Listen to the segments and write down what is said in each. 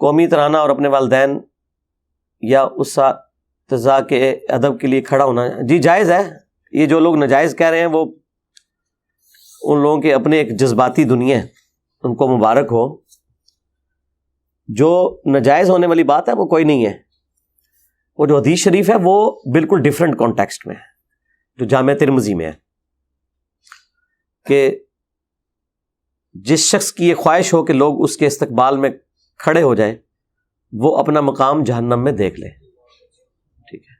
قومی ترانہ اور اپنے والدین یا اساتذہ کے ادب کے لیے کھڑا ہونا جی جائز ہے. یہ جو لوگ ناجائز کہہ رہے ہیں وہ ان لوگوں کے اپنے ایک جذباتی دنیا ہے, ان کو مبارک ہو. جو ناجائز ہونے والی بات ہے وہ کوئی نہیں ہے. وہ جو حدیث شریف ہے وہ بالکل ڈیفرنٹ کانٹیکسٹ میں ہے, جو جامع ترمذی میں ہے کہ جس شخص کی یہ خواہش ہو کہ لوگ اس کے استقبال میں کھڑے ہو جائیں وہ اپنا مقام جہنم میں دیکھ لے. ٹھیک ہے,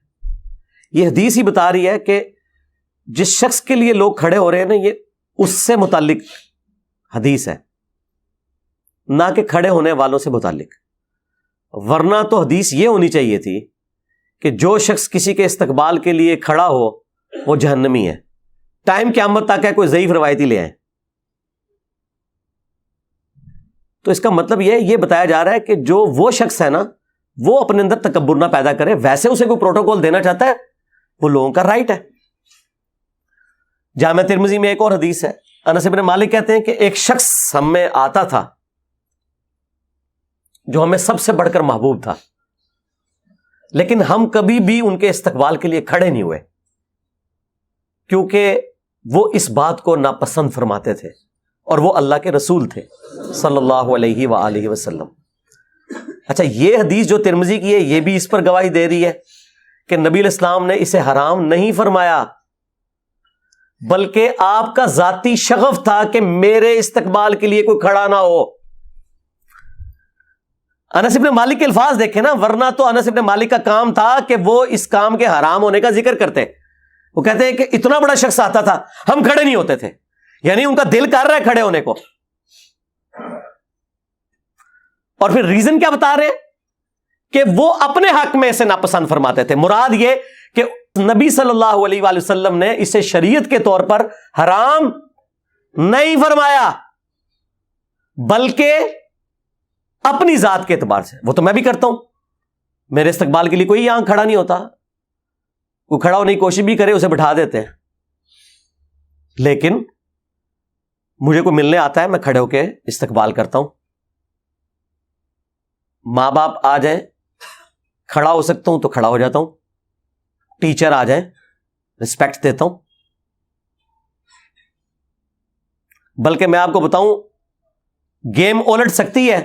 یہ حدیث ہی بتا رہی ہے کہ جس شخص کے لیے لوگ کھڑے ہو رہے ہیں نا, یہ اس سے متعلق حدیث ہے, نہ کہ کھڑے ہونے والوں سے متعلق. ورنہ تو حدیث یہ ہونی چاہیے تھی کہ جو شخص کسی کے استقبال کے لیے کھڑا ہو وہ جہنمی ہے. ٹائم قیامت تک ہے, کوئی ضعیف روایتی لے آئیں. تو اس کا مطلب یہ بتایا جا رہا ہے کہ جو وہ شخص ہے نا وہ اپنے اندر تکبر نہ پیدا کرے. ویسے اسے کوئی پروٹوکول دینا چاہتا ہے وہ لوگوں کا رائٹ ہے. جامع ترمذی میں ایک اور حدیث ہے, انس بن مالک کہتے ہیں کہ ایک شخص ہم میں آتا تھا جو ہمیں سب سے بڑھ کر محبوب تھا, لیکن ہم کبھی بھی ان کے استقبال کے لیے کھڑے نہیں ہوئے کیونکہ وہ اس بات کو ناپسند فرماتے تھے, اور وہ اللہ کے رسول تھے صلی اللہ علیہ وآلہ وسلم. اچھا, یہ حدیث جو ترمذی کی ہے یہ بھی اس پر گواہی دے رہی ہے کہ نبی علیہ السلام نے اسے حرام نہیں فرمایا, بلکہ آپ کا ذاتی شغف تھا کہ میرے استقبال کے لیے کوئی کھڑا نہ ہو. انس بن مالک کے الفاظ دیکھیں نا, ورنہ تو انس بن مالک کا کام تھا کہ وہ اس کام کے حرام ہونے کا ذکر کرتے. وہ کہتے ہیں کہ اتنا بڑا شخص آتا تھا ہم کھڑے نہیں ہوتے تھے, یعنی ان کا دل کر رہا ہے کھڑے ہونے کو. اور پھر ریزن کیا بتا رہے ہیں کہ وہ اپنے حق میں اسے ناپسند فرماتے تھے. مراد یہ کہ نبی صلی اللہ علیہ وآلہ وسلم نے اسے شریعت کے طور پر حرام نہیں فرمایا, بلکہ اپنی ذات کے اعتبار سے. وہ تو میں بھی کرتا ہوں, میرے استقبال کے لیے کوئی یہاں کھڑا نہیں ہوتا, کوئی کھڑا ہونے کی کوشش بھی کرے اسے بٹھا دیتے ہیں. لیکن مجھے کوئی ملنے آتا ہے میں کھڑے ہو کے استقبال کرتا ہوں. ماں باپ آ جائیں کھڑا ہو سکتا ہوں تو کھڑا ہو جاتا ہوں. ٹیچر آ جائیں رسپیکٹ دیتا ہوں. بلکہ میں آپ کو بتاؤں گیم الٹ سکتی ہے.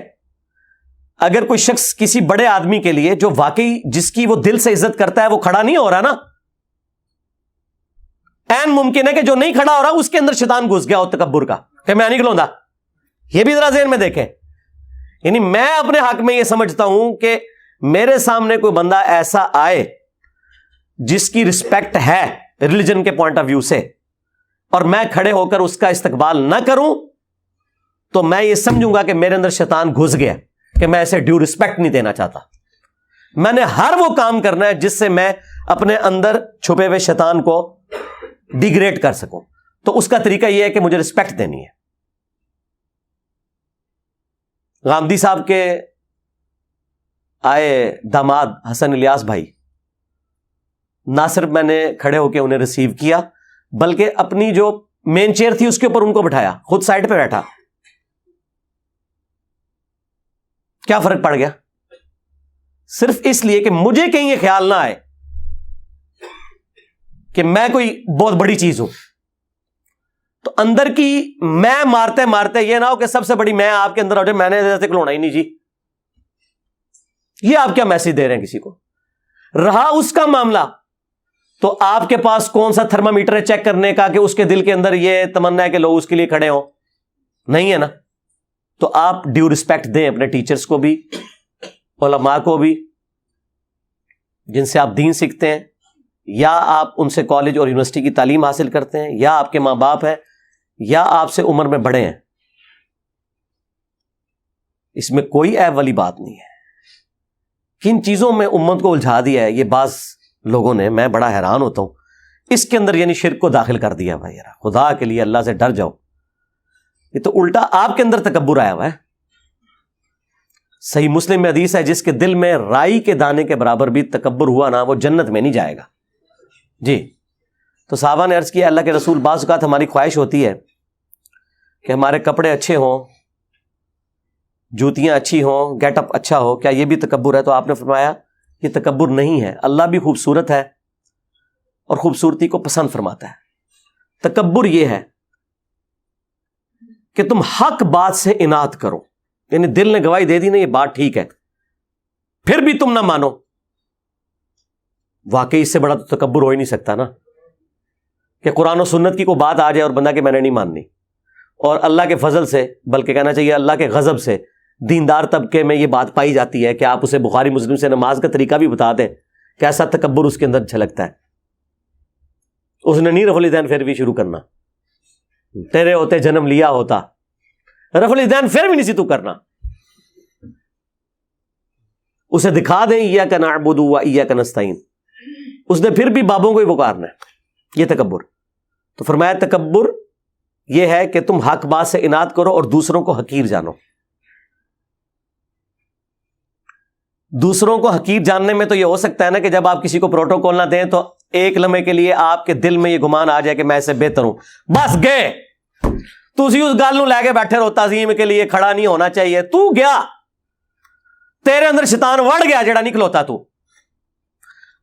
اگر کوئی شخص کسی بڑے آدمی کے لیے جو واقعی جس کی وہ دل سے عزت کرتا ہے وہ کھڑا نہیں ہو رہا نا, این ممکن ہے کہ جو نہیں کھڑا ہو رہا اس کے اندر شیطان گھس گیا ہو تکبر کا کہ میں نہیں کھلوندا. یہ بھی ذرا ذہن میں دیکھیں. یعنی میں اپنے حق میں یہ سمجھتا ہوں کہ میرے سامنے کوئی بندہ ایسا آئے جس کی رسپیکٹ ہے ریلیجن کے پوائنٹ آف ویو سے, اور میں کھڑے ہو کر اس کا استقبال نہ کروں تو میں یہ سمجھوں گا کہ میرے اندر شیطان گھس گیا کہ میں اسے ڈیو رسپیکٹ نہیں دینا چاہتا. میں نے ہر وہ کام کرنا ہے جس سے میں اپنے اندر چھپے ہوئے شیطان کو ڈیگریڈ کر سکوں. تو اس کا طریقہ یہ ہے کہ مجھے رسپیکٹ دینی ہے. غامدی صاحب کے آئے داماد حسن الیاس بھائی, نہ صرف میں نے کھڑے ہو کے انہیں ریسیو کیا بلکہ اپنی جو مین چیئر تھی اس کے اوپر ان کو بٹھایا, خود سائڈ پہ بیٹھا. کیا فرق پڑ گیا؟ صرف اس لیے کہ مجھے کہیں یہ خیال نہ آئے کہ میں کوئی بہت بڑی چیز ہوں. تو اندر کی میں مارتے مارتے یہ نہ ہو کہ سب سے بڑی میں آپ کے اندر ہو جائے, میں نے ایسے کھلونا ہی نہیں جی. یہ آپ کیا میسج دے رہے ہیں کسی کو؟ رہا اس کا معاملہ تو آپ کے پاس کون سا تھرمامیٹر ہے چیک کرنے کا کہ اس کے دل کے اندر یہ تمنا ہے کہ لوگ اس کے لیے کھڑے ہوں؟ نہیں ہے نا. تو آپ ڈیو رسپیکٹ دیں اپنے ٹیچرز کو بھی, علماء کو بھی, جن سے آپ دین سیکھتے ہیں, یا آپ ان سے کالج اور یونیورسٹی کی تعلیم حاصل کرتے ہیں, یا آپ کے ماں باپ ہیں, یا آپ سے عمر میں بڑے ہیں. اس میں کوئی عیب والی بات نہیں ہے. کن چیزوں میں امت کو الجھا دیا ہے یہ بعض لوگوں نے, میں بڑا حیران ہوتا ہوں. اس کے اندر یعنی شرک کو داخل کر دیا. بھائی یار خدا کے لیے اللہ سے ڈر جاؤ. یہ تو الٹا آپ کے اندر تکبر آیا ہوا ہے. صحیح مسلم میں حدیث ہے جس کے دل میں رائی کے دانے کے برابر بھی تکبر ہوا نا وہ جنت میں نہیں جائے گا. جی. تو صحابہ نے عرض کیا اللہ کے رسول, بعض اوقات ہماری خواہش ہوتی ہے کہ ہمارے کپڑے اچھے ہوں, جوتیاں اچھی ہوں، گیٹ اپ اچھا ہو، کیا یہ بھی تکبر ہے؟ تو آپ نے فرمایا یہ تکبر نہیں ہے، اللہ بھی خوبصورت ہے اور خوبصورتی کو پسند فرماتا ہے۔ تکبر یہ ہے کہ تم حق بات سے اناد کرو، یعنی دل نے گواہی دے دی نا یہ بات ٹھیک ہے، پھر بھی تم نہ مانو۔ واقعی اس سے بڑا تو تکبر ہو ہی نہیں سکتا نا، کہ قرآن و سنت کی کوئی بات آ جائے اور بندہ کہ میں نے نہیں ماننی، اور اللہ کے فضل سے، بلکہ کہنا چاہیے اللہ کے غضب سے دیندار طبقے میں یہ بات پائی جاتی ہے کہ آپ اسے بخاری مسلم سے نماز کا طریقہ بھی بتا دیں، کیسا تکبر اس کے اندر جھلکتا ہے۔ اس نے نہیں رفع الیدین پھر بھی شروع کرنا، تیرے ہوتے جنم لیا ہوتا، رفع الیدین پھر بھی نہیں سی تو کرنا۔ اسے دکھا دیں ایاک نعبد و ایاک نستعین، اس نے پھر بھی بابوں کو ہی پکارنا ہے، یہ تکبر۔ تو فرمایا تکبر یہ ہے کہ تم حق بات سے اناد کرو اور دوسروں کو حقیر جانو۔ دوسروں کو حقیر جاننے میں تو یہ ہو سکتا ہے نا کہ جب آپ کسی کو پروٹوکول نہ دیں تو ایک لمحے کے لیے آپ کے دل میں یہ گمان آ جائے کہ میں اس سے بہتر ہوں، بس گئے تو اسی اس گل نو لے کے بیٹھے رہو، تعظیم کے لیے کھڑا نہیں ہونا چاہیے، تو گیا، تیرے اندر شیطان وڑ گیا جڑا نہیں کھلوتا، تو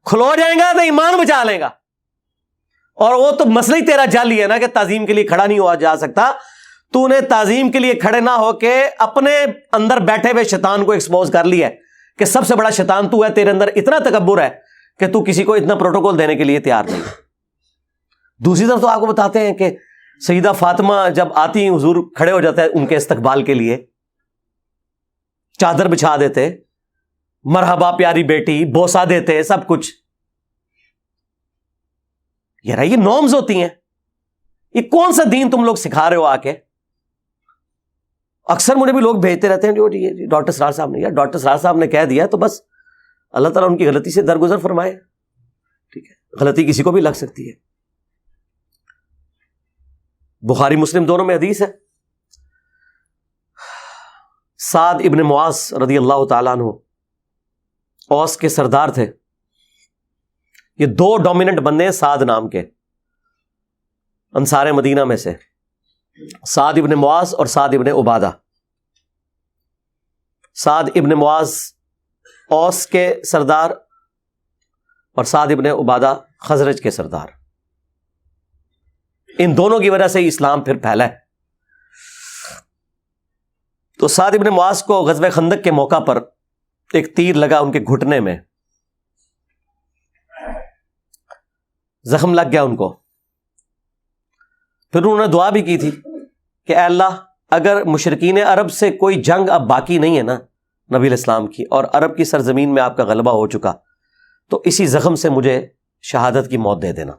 کھلو جائے گا تو ایمان بچا لے گا، اور وہ تو مسئلہ ہی تیرا جعلی ہے نا کہ تعظیم کے لیے کھڑا نہیں ہوا جا سکتا۔ تو نے تعظیم کے لیے کھڑے نہ ہو کے اپنے اندر بیٹھے ہوئے شیطان کو ایکسپوز کر لیا ہے کہ سب سے بڑا شیطان تو ہے، تیرے اندر اتنا تکبر ہے کہ تو کسی کو اتنا پروٹوکول دینے کے لیے تیار نہیں۔ دوسری طرف تو آپ کو بتاتے ہیں کہ سیدہ فاطمہ جب آتی ہیں حضور کھڑے ہو جاتے ہیں ان کے استقبال کے لیے، چادر بچھا دیتے، مرحبا پیاری بیٹی، بوسہ دیتے، سب کچھ۔ یار یہ نارمز ہوتی ہیں، یہ کون سا دین تم لوگ سکھا رہے ہو آ کے؟ اکثر مجھے بھی لوگ بھیجتے رہتے ہیں جو ڈاکٹر سرار صاحب نے، یا ڈاکٹر سرار صاحب نے کہہ دیا تو بس اللہ تعالیٰ ان کی غلطی سے درگزر فرمائے، ٹھیک ہے، غلطی کسی کو بھی لگ سکتی ہے۔ بخاری مسلم دونوں میں حدیث ہے، سعد ابن معاذ رضی اللہ تعالیٰ عنہ اوس کے سردار تھے۔ یہ دو ڈومیننٹ بندے ہیں سعد نام کے، انصار مدینہ میں سے، سعد ابن معاذ اور سعد ابن عبادہ۔ سعد ابن معاذ اوس کے سردار اور سعد ابن عبادہ خزرج کے سردار، ان دونوں کی وجہ سے ہی اسلام پھر پھیلا ہے۔ تو سعد ابن معاذ کو غزوہ خندق کے موقع پر ایک تیر لگا ان کے گھٹنے میں، زخم لگ گیا ان کو۔ پھر انہوں نے دعا بھی کی تھی کہ اے اللہ اگر مشرکین عرب سے کوئی جنگ اب باقی نہیں ہے نا نبی علیہ السلام کی، اور عرب کی سرزمین میں آپ کا غلبہ ہو چکا، تو اسی زخم سے مجھے شہادت کی موت دے دینا۔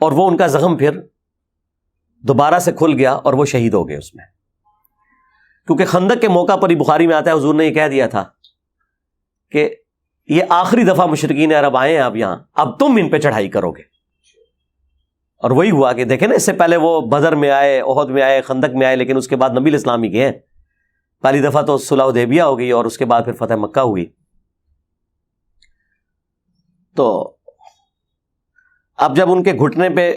اور وہ ان کا زخم پھر دوبارہ سے کھل گیا اور وہ شہید ہو گئے اس میں، کیونکہ خندق کے موقع پر ہی بخاری میں آتا ہے حضور نے یہ کہہ دیا تھا کہ یہ آخری دفعہ مشرکین عرب آئے ہیں اب یہاں، اب تم ان پہ چڑھائی کرو گے۔ اور وہی ہوا کہ دیکھیں نا، اس سے پہلے وہ بدر میں آئے، احد میں آئے، خندق میں آئے، لیکن اس کے بعد نبی علیہ السلام ہی گئے ہیں۔ پہلی دفعہ تو صلح حدیبیہ ہو گئی اور اس کے بعد پھر فتح مکہ ہوئی۔ تو اب جب ان کے گھٹنے پہ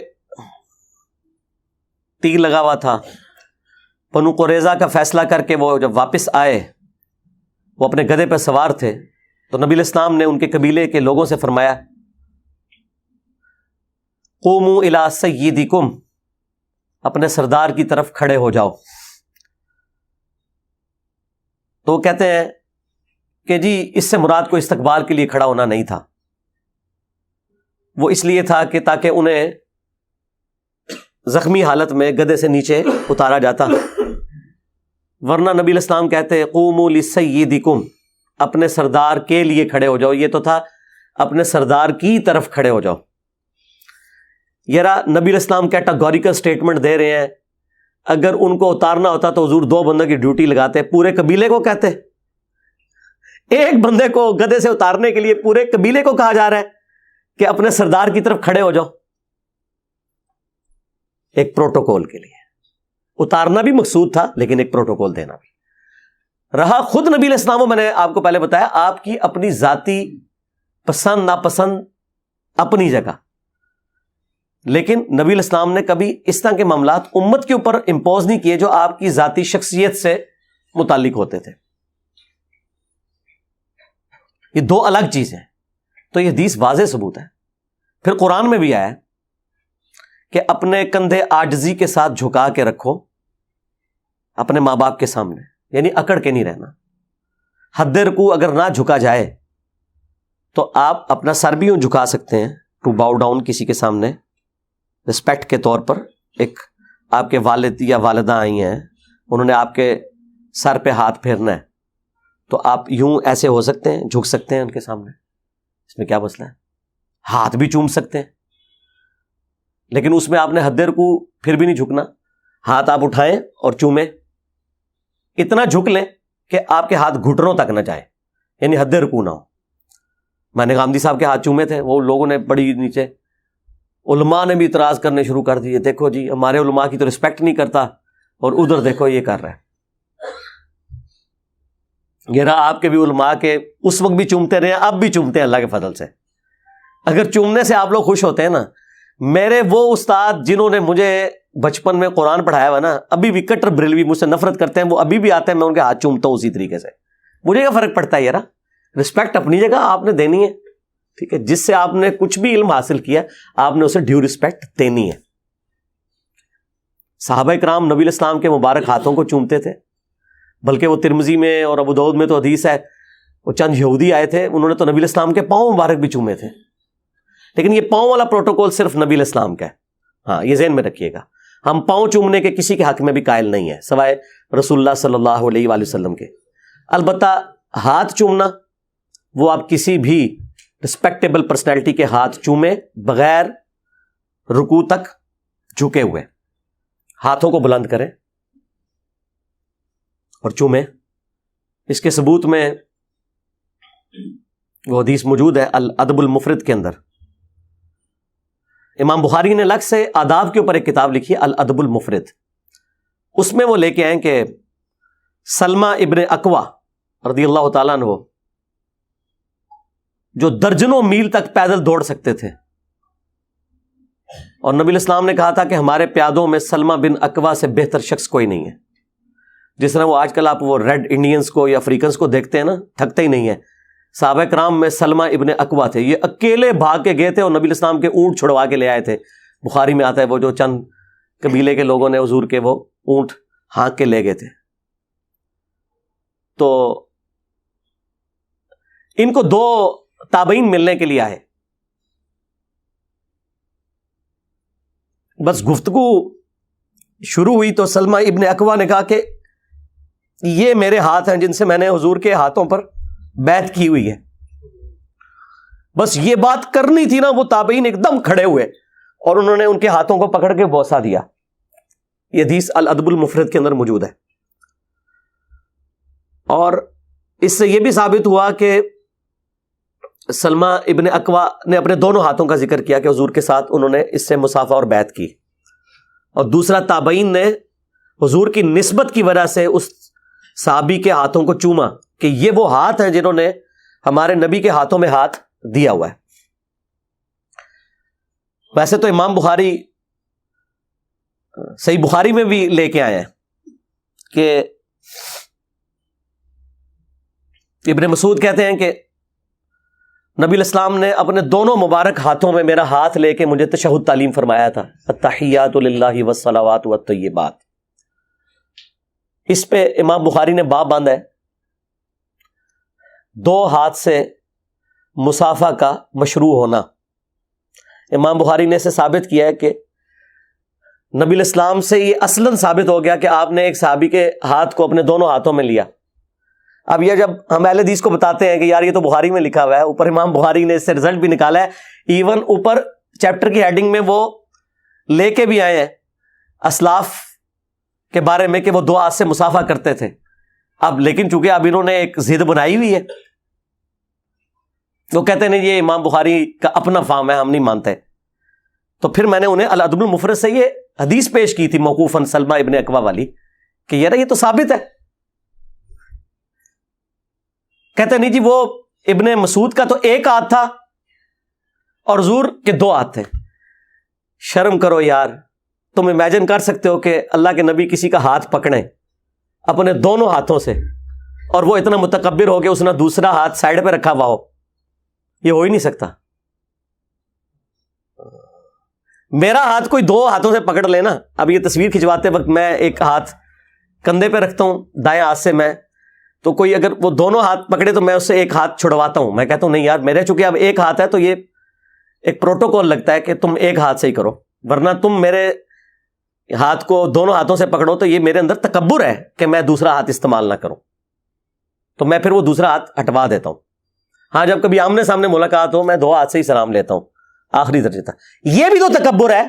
تیر لگا ہوا تھا، بنو قریظہ کا فیصلہ کر کے وہ جب واپس آئے، وہ اپنے گدھے پہ سوار تھے، تو نبی علیہ السلام نے ان کے قبیلے کے لوگوں سے فرمایا قوموا الی سیدکم، اپنے سردار کی طرف کھڑے ہو جاؤ۔ تو وہ کہتے ہیں کہ جی اس سے مراد کو استقبال کے لیے کھڑا ہونا نہیں تھا، وہ اس لیے تھا کہ تاکہ انہیں زخمی حالت میں گدھے سے نیچے اتارا جاتا، ورنہ نبی علیہ السلام کہتے قوموا لسیدکم، اپنے سردار کے لیے کھڑے ہو جاؤ، یہ تو تھا اپنے سردار کی طرف کھڑے ہو جاؤ۔ یارا نبی علیہ السلام کیٹاگوریکل سٹیٹمنٹ دے رہے ہیں، اگر ان کو اتارنا ہوتا تو حضور دو بندوں کی ڈیوٹی لگاتے، پورے قبیلے کو کہتے، ایک بندے کو گدھے سے اتارنے کے لیے پورے قبیلے کو کہا جا رہا ہے کہ اپنے سردار کی طرف کھڑے ہو جاؤ۔ ایک پروٹوکول کے لیے اتارنا بھی مقصود تھا، لیکن ایک پروٹوکول دینا بھی رہا۔ خود نبی علیہ السلام، میں نے آپ کو پہلے بتایا، آپ کی اپنی ذاتی پسند ناپسند اپنی جگہ، لیکن نبی علیہ السلام نے کبھی اس طرح کے معاملات امت کے اوپر امپوز نہیں کیے جو آپ کی ذاتی شخصیت سے متعلق ہوتے تھے. یہ دو الگ چیزیں. تو یہ حدیث واضح ثبوت ہے. پھر قرآن میں بھی آیا کہ اپنے کندھے عاجزی کے ساتھ جھکا کے رکھو اپنے ماں باپ کے سامنے، یعنی اکڑ کے نہیں رہنا. حد رکوع اگر نہ جھکا جائے تو آپ اپنا سر بھی یوں جھکا سکتے ہیں، ٹو باؤ ڈاؤن کسی کے سامنے رسپیکٹ کے طور پر. ایک آپ کے والد یا والدہ آئی ہیں، انہوں نے آپ کے سر پہ ہاتھ پھیرنا ہے تو آپ یوں ایسے ہو سکتے ہیں، جھک سکتے ہیں ان کے سامنے. اس میں کیا مسئلہ ہے؟ ہاتھ بھی چوم سکتے ہیں، لیکن اس میں آپ نے حد رکوع پھر بھی نہیں جھکنا. ہاتھ آپ اٹھائیں اور چومیں، اتنا جھک لیں کہ آپ کے ہاتھ گھٹنوں تک نہ جائیں، یعنی حد رکوع نہ ہو. میں نے غامدی صاحب کے ہاتھ چومے تھے، وہ لوگوں نے بڑی نیچے، علماء نے بھی اعتراض کرنے شروع کر دیے، دیکھو جی ہمارے علماء کی تو رسپیکٹ نہیں کرتا اور ادھر دیکھو یہ کر رہا ہے. یہ رہا آپ کے بھی علماء کے اس وقت بھی چومتے رہے، اب بھی چومتے ہیں اللہ کے فضل سے. اگر چومنے سے آپ لوگ خوش ہوتے ہیں نا، میرے وہ استاد جنہوں نے مجھے بچپن میں قرآن پڑھایا ہوا نا، ابھی بھی کٹر بریلوی مجھ سے نفرت کرتے ہیں، وہ ابھی بھی آتے ہیں، میں ان کے ہاتھ چومتا ہوں اسی طریقے سے. مجھے کیا فرق پڑتا ہے یار؟ رسپیکٹ اپنی جگہ آپ نے دینی ہے، ٹھیک ہے. جس سے آپ نے کچھ بھی علم حاصل کیا آپ نے اسے ڈیو رسپیکٹ دینی ہے. صحابہ کرام نبی علیہ السلام کے مبارک ہاتھوں کو چومتے تھے، بلکہ وہ ترمذی میں اور ابو داؤد میں تو حدیث ہے، وہ چند یہودی آئے تھے، انہوں نے تو نبی علیہ السلام کے پاؤں مبارک بھی چومے تھے. لیکن یہ پاؤں والا پروٹوکول صرف نبی علیہ السلام کا ہے. ہاں یہ ذہن میں رکھیے گا، ہم پاؤں چومنے کے کسی کے حق میں بھی قائل نہیں ہے سوائے رسول اللہ صلی اللہ علیہ وآلہ وسلم کے. البتہ ہاتھ چومنا وہ آپ کسی بھی رسپیکٹیبل پرسنالٹی کے ہاتھ چومیں بغیر رکوع تک جھکے ہوئے، ہاتھوں کو بلند کریں اور چومیں. اس کے ثبوت میں وہ حدیث موجود ہے الادب المفرد کے اندر. امام بخاری نے الگ سے آداب کے اوپر ایک کتاب لکھی ہے الادب المفرد. اس میں وہ لے کے آئیں کہ سلمہ ابن اکوع رضی اللہ تعالیٰ عنہ جو درجنوں میل تک پیدل دوڑ سکتے تھے، اور نبی علیہ السلام نے کہا تھا کہ ہمارے پیادوں میں سلمہ بن اکوع سے بہتر شخص کوئی نہیں ہے. جس طرح وہ آج کل آپ وہ ریڈ انڈینز کو یا افریقنز کو دیکھتے ہیں نا، تھکتے ہی نہیں ہیں. صحابہ کرام میں سلمہ ابن اکوع تھے، یہ اکیلے بھاگ کے گئے تھے اور نبی علیہ السلام کے اونٹ چھڑوا کے لے آئے تھے. بخاری میں آتا ہے وہ جو چند قبیلے کے لوگوں نے حضور کے وہ اونٹ ہانک کے لے گئے تھے. تو ان کو دو تابعین ملنے کے لیے آئے، بس گفتگو شروع ہوئی تو سلمہ ابن اکوع نے کہا کہ یہ میرے ہاتھ ہیں جن سے میں نے حضور کے ہاتھوں پر بیعت کی ہوئی ہے. بس یہ بات کرنی تھی نا، وہ تابعین ایک دم کھڑے ہوئے اور انہوں نے ان کے ہاتھوں کو پکڑ کے بوسہ دیا. یہ حدیث الادب المفرد کے اندر موجود ہے. اور اس سے یہ بھی ثابت ہوا کہ سلمہ ابن اکوع نے اپنے دونوں ہاتھوں کا ذکر کیا کہ حضور کے ساتھ انہوں نے اس سے مصافحہ اور بیعت کی، اور دوسرا تابعین نے حضور کی نسبت کی وجہ سے اس صحابی کے ہاتھوں کو چوما کہ یہ وہ ہاتھ ہیں جنہوں نے ہمارے نبی کے ہاتھوں میں ہاتھ دیا ہوا ہے. ویسے تو امام بخاری صحیح بخاری میں بھی لے کے آئے ہیں کہ ابن مسعود کہتے ہیں کہ نبی علیہ السلام نے اپنے دونوں مبارک ہاتھوں میں میرا ہاتھ لے کے مجھے تشہد تعلیم فرمایا تھا، التحیات للہ والصلوات والطیبات. اس پہ امام بخاری نے باب باندھا ہے، دو ہاتھ سے مصافحہ کا مشروع ہونا. امام بخاری نے اسے ثابت کیا ہے کہ نبی علیہ السلام سے یہ اصلاً ثابت ہو گیا کہ آپ نے ایک صحابی کے ہاتھ کو اپنے دونوں ہاتھوں میں لیا. اب یہ جب ہم اہل حدیث کو بتاتے ہیں کہ یار یہ تو بخاری میں لکھا ہوا ہے، اوپر امام بخاری نے اس سے رزلٹ بھی نکالا ہے، ایون اوپر چیپٹر کی ہیڈنگ میں وہ لے کے بھی آئے ہیں اسلاف کے بارے میں کہ وہ دو ہاتھ سے مصافحہ کرتے تھے. اب لیکن چونکہ اب انہوں نے ایک ضد بنائی ہوئی ہے، وہ کہتے ہیں یہ امام بخاری کا اپنا فہم ہے، ہم نہیں مانتے. تو پھر میں نے انہیں الادب المفرد سے یہ حدیث پیش کی تھی موقوفاً سلمہ ابن اکوع والی کہ یار یہ تو ثابت ہے. کہتے نہیں جی وہ ابن مسعود کا تو ایک ہاتھ تھا اور حضور کے دو ہاتھ تھے. شرم کرو یار، تم امیجن کر سکتے ہو کہ اللہ کے نبی کسی کا ہاتھ پکڑیں، اپنے دونوں ہاتھوں سے, اور وہ اتنا متکبر ہو کہ اس نے دوسرا ہاتھ سائڈ پہ رکھا ہوا ہو, یہ ہو ہی نہیں سکتا. میرا ہاتھ کوئی دو ہاتھوں سے پکڑ لینا, اب یہ تصویر کھنچواتے وقت میں ایک ہاتھ کندھے پہ رکھتا ہوں دائیں ہاتھ سے, میں تو کوئی اگر وہ دونوں ہاتھ پکڑے تو میں اس سے ایک ہاتھ چھڑواتا ہوں. میں کہتا ہوں نہیں یار, میرے چونکہ اب ایک ہاتھ ہے تو یہ ایک پروٹوکول لگتا ہے کہ تم ایک ہاتھ سے ہی کرو, ورنہ تم میرے ہاتھ کو دونوں ہاتھوں سے پکڑو تو یہ میرے اندر تکبر ہے کہ میں دوسرا ہاتھ استعمال نہ کروں, تو میں پھر وہ دوسرا ہاتھ ہٹوا دیتا ہوں. ہاں جب کبھی آمنے سامنے ملاقات ہو میں دو ہاتھ سے ہی سلام لیتا ہوں آخری درجے تک. یہ بھی تو تکبر ہے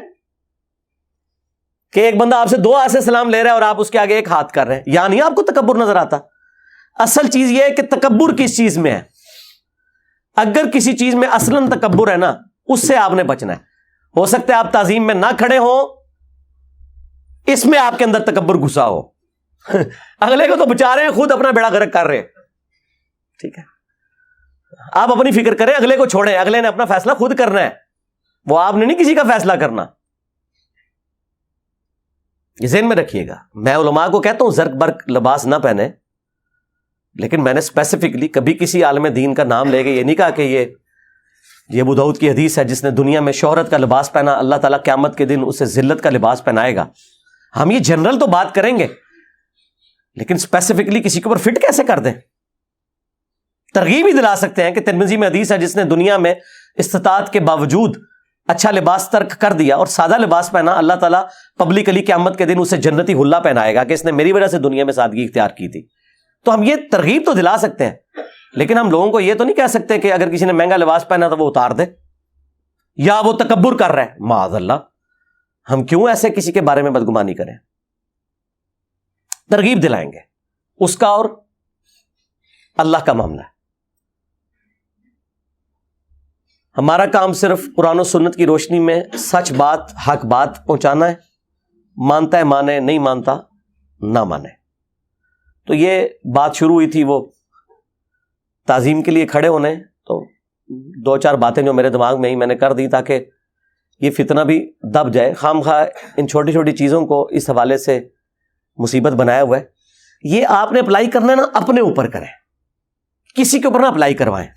کہ ایک بندہ آپ سے دو ہاتھ سے سلام لے رہا ہے اور آپ اس کے آگے ایک ہاتھ کر رہے ہیں, یا نہیں آپ کو تکبر نظر آتا؟ اصل چیز یہ ہے کہ تکبر کس چیز میں ہے. اگر کسی چیز میں اصلاً تکبر ہے نا, اس سے آپ نے بچنا ہے. ہو سکتا ہے آپ تعظیم میں نہ کھڑے ہوں, اس میں آپ کے اندر تکبر گھسا ہو. اگلے کو تو بچا رہے ہیں, خود اپنا بیڑا غرق کر رہے ہیں. ٹھیک ہے, آپ اپنی فکر کریں, اگلے کو چھوڑیں, اگلے نے اپنا فیصلہ خود کرنا ہے, وہ آپ نے نہیں کسی کا فیصلہ کرنا. یہ ذہن میں رکھیے گا. میں علماء کو کہتا ہوں زرق برق لباس نہ پہنے, لیکن میں نے اسپیسیفکلی کبھی کسی عالم دین کا نام لے کے یہ نہیں کہا کہ یہ ابو داؤد کی حدیث ہے جس نے دنیا میں شہرت کا لباس پہنا, اللہ تعالیٰ قیامت کے دن اسے ذلت کا لباس پہنائے گا. ہم یہ جنرل تو بات کریں گے, لیکن اسپیسیفکلی کسی کے اوپر فٹ کیسے کر دیں؟ ترغیب ہی دلا سکتے ہیں کہ ترمذی میں حدیث ہے جس نے دنیا میں استطاعت کے باوجود اچھا لباس ترک کر دیا اور سادہ لباس پہنا, اللہ تعالیٰ پبلکلی قیامت کے دن اسے جنتی حلہ پہنائے گا کہ اس نے میری وجہ سے دنیا میں سادگی اختیار کی تھی. تو ہم یہ ترغیب تو دلا سکتے ہیں, لیکن ہم لوگوں کو یہ تو نہیں کہہ سکتے کہ اگر کسی نے مہنگا لباس پہنا تو وہ اتار دے, یا وہ تکبر کر رہا ہے. معاذ اللہ, ہم کیوں ایسے کسی کے بارے میں بدگمانی کریں؟ ترغیب دلائیں گے, اس کا اور اللہ کا معاملہ ہے. ہمارا کام صرف قرآن و سنت کی روشنی میں سچ بات, حق بات پہنچانا ہے. مانتا ہے مانے, نہیں مانتا نہ مانے. تو یہ بات شروع ہوئی تھی وہ تعظیم کے لیے کھڑے ہونے, تو دو چار باتیں جو میرے دماغ میں ہی میں نے کر دی تاکہ یہ فتنہ بھی دب جائے. خام خواہ ان چھوٹی چھوٹی چیزوں کو اس حوالے سے مصیبت بنایا ہوا ہے. یہ آپ نے اپلائی کرنا ہے نا, اپنے اوپر کریں, کسی کے اوپر نہ اپلائی کروائیں.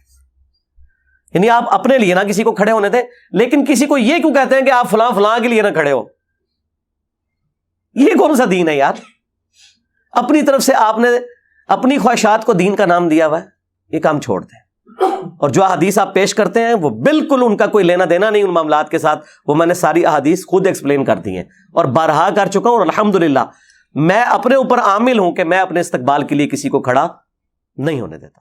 یعنی آپ اپنے لیے نہ کسی کو کھڑے ہونے دیں, لیکن کسی کو یہ کیوں کہتے ہیں کہ آپ فلاں فلاں کے لیے نہ کھڑے ہو؟ یہ کون سا دین ہے یار؟ اپنی طرف سے آپ نے اپنی خواہشات کو دین کا نام دیا ہوا ہے, یہ کام چھوڑ دیں. اور جو احادیث آپ پیش کرتے ہیں وہ بالکل ان کا کوئی لینا دینا نہیں ان معاملات کے ساتھ. وہ میں نے ساری احادیث خود ایکسپلین کر دی ہیں اور بارہا کر چکا ہوں, اور الحمدللہ میں اپنے اوپر عامل ہوں کہ میں اپنے استقبال کے لیے کسی کو کھڑا نہیں ہونے دیتا.